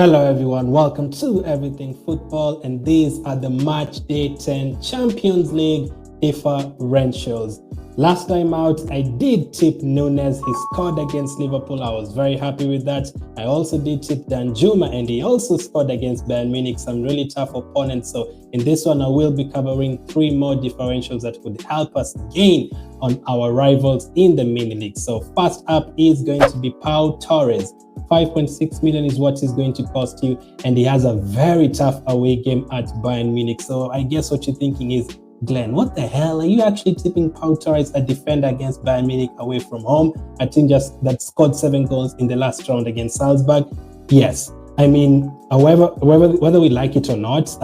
Hello everyone, welcome to Everything Football, and these are the Match Day 10 Champions League differentials. Last time out, I did tip Nunes. He scored against Liverpool. I was very happy with that. I also did tip Danjuma, and he also scored against Bayern Munich, some really tough opponents. So in this one, I will be covering 3 more differentials that would help us gain on our rivals in the mini league. So first up is going to be Pau Torres. 5.6 million is what it's going to cost you, and he has a very tough away game at Bayern Munich. So I guess what you're thinking is, Glenn, what the hell? Are you actually tipping Pau Torres, a defender against Bayern Munich away from home? A team just that scored 7 goals in the last round against Salzburg? Yes. I mean, however, whether we like it or not,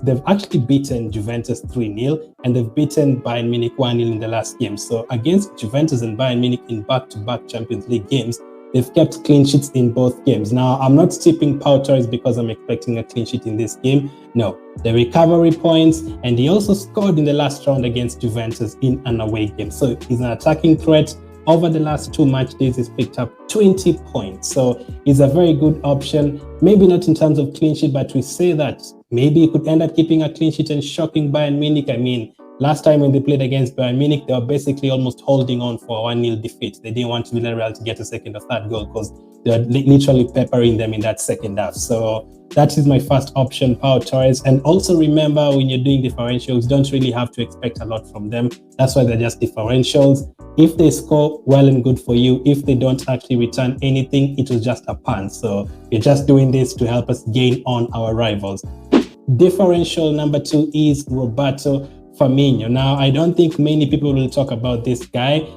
they've actually beaten Juventus 3-0, and they've beaten Bayern Munich 1-0 in the last game. So against Juventus and Bayern Munich in back-to-back Champions League games, they've kept clean sheets in both games. Now, I'm not tipping Pau Torres because I'm expecting a clean sheet in this game. No, the recovery points, and he also scored in the last round against Juventus in an away game. So he's an attacking threat. Over the last 2 match days, he's picked up 20 points. So he's a very good option. Maybe not in terms of clean sheet, but we say that maybe he could end up keeping a clean sheet and shocking Bayern Munich. I mean, last time when they played against Bayern Munich, they were basically almost holding on for a 1-0 defeat. They didn't want Villarreal to get a second or third goal because they were literally peppering them in that second half. So that is my first option, Pau Torres. And also remember, when you're doing differentials, don't really have to expect a lot from them. That's why they're just differentials. If they score, well and good for you. If they don't actually return anything, it was just a punt. So we're just doing this to help us gain on our rivals. Differential number 2 is Roberto FIRMINO. Now, I don't think many people will talk about this guy,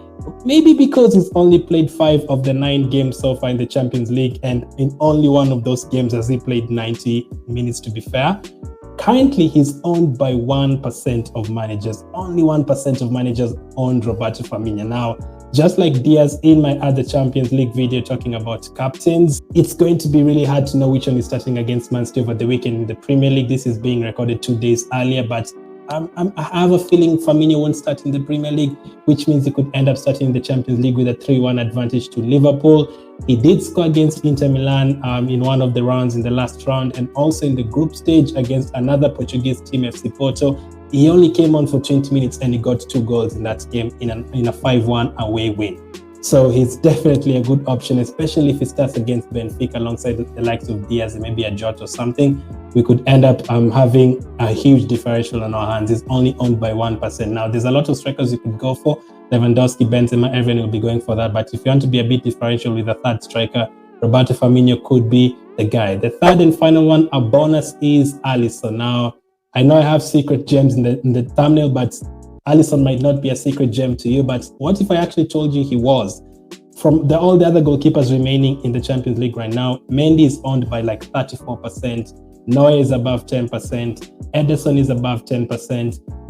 maybe because he's only played 5 of the 9 games so far in the Champions League, and in only one of those games has he played 90 minutes, to be fair. Currently, he's owned by 1% of managers. Only 1% of managers own Roberto FIRMINO. Now, just like Diaz in my other Champions League video talking about captains, it's going to be really hard to know which one is starting against Man City over the weekend in the Premier League. This is being recorded 2 days earlier, but I have a feeling FIRMINO won't start in the Premier League, which means he could end up starting in the Champions League with a 3-1 advantage to Liverpool. He did score against Inter Milan in one of the rounds in the last round, and also in the group stage against another Portuguese team, FC Porto. He only came on for 20 minutes and he got 2 goals in that game in a 5-1 away win. So he's definitely a good option, especially if he starts against Benfica alongside the likes of Diaz and maybe a Jota or something. We could end up having a huge differential on our hands. He's only owned by 1%. Now, there's a lot of strikers you could go for. Lewandowski, Benzema, everyone will be going for that. But if you want to be a bit differential with a third striker, Roberto FIRMINO could be the guy. The third and final one, a bonus, is ALISSON. Now, I know I have secret gems in the thumbnail, but ALISSON might not be a secret gem to you, but what if I actually told you he was? From all the other goalkeepers remaining in the Champions League right now, Mendy is owned by like 34%, Neuer is above 10%, Ederson is above 10%,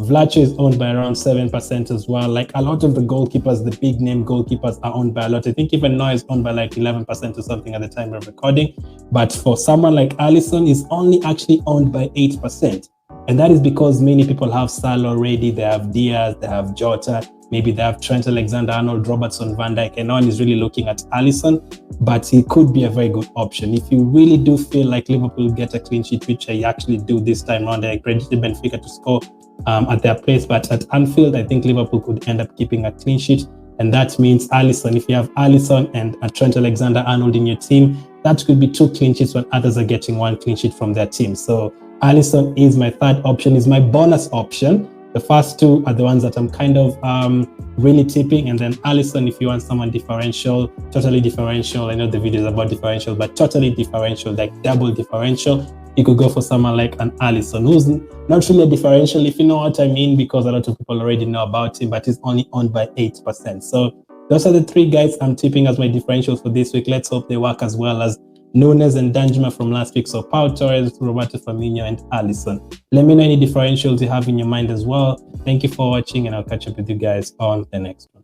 Vlacho is owned by around 7% as well. Like a lot of the goalkeepers, the big name goalkeepers, are owned by a lot. I think even Neuer is owned by like 11% or something at the time of recording. But for someone like ALISSON, is only actually owned by 8%. And that is because many people have Salah already. They have Diaz, they have Jota, maybe they have Trent Alexander-Arnold, Robertson, Van Dijk, and no one is really looking at ALISSON, but he could be a very good option. If you really do feel like Liverpool get a clean sheet, which I actually do this time around, I credited Benfica to score at their place, but at Anfield, I think Liverpool could end up keeping a clean sheet, and that means ALISSON. If you have ALISSON and a Trent Alexander-Arnold in your team, that could be 2 clean sheets when others are getting 1 clean sheet from their team. So ALISSON is my third option, is my bonus option. The first 2 are the ones that I'm kind of really tipping, and then ALISSON, if you want someone differential, totally differential. I know the video is about differential, but totally differential, like double differential. You could go for someone like an ALISSON, who's not really a differential, if you know what I mean, because a lot of people already know about him, but he's only owned by 8%. So those are the 3 guys I'm tipping as my differentials for this week. Let's hope they work as well as Nunes and Danjuma from last week. So Pau Torres, Roberto FIRMINO, and ALISSON. Let me know any differentials you have in your mind as well. Thank you for watching, and I'll catch up with you guys on the next one.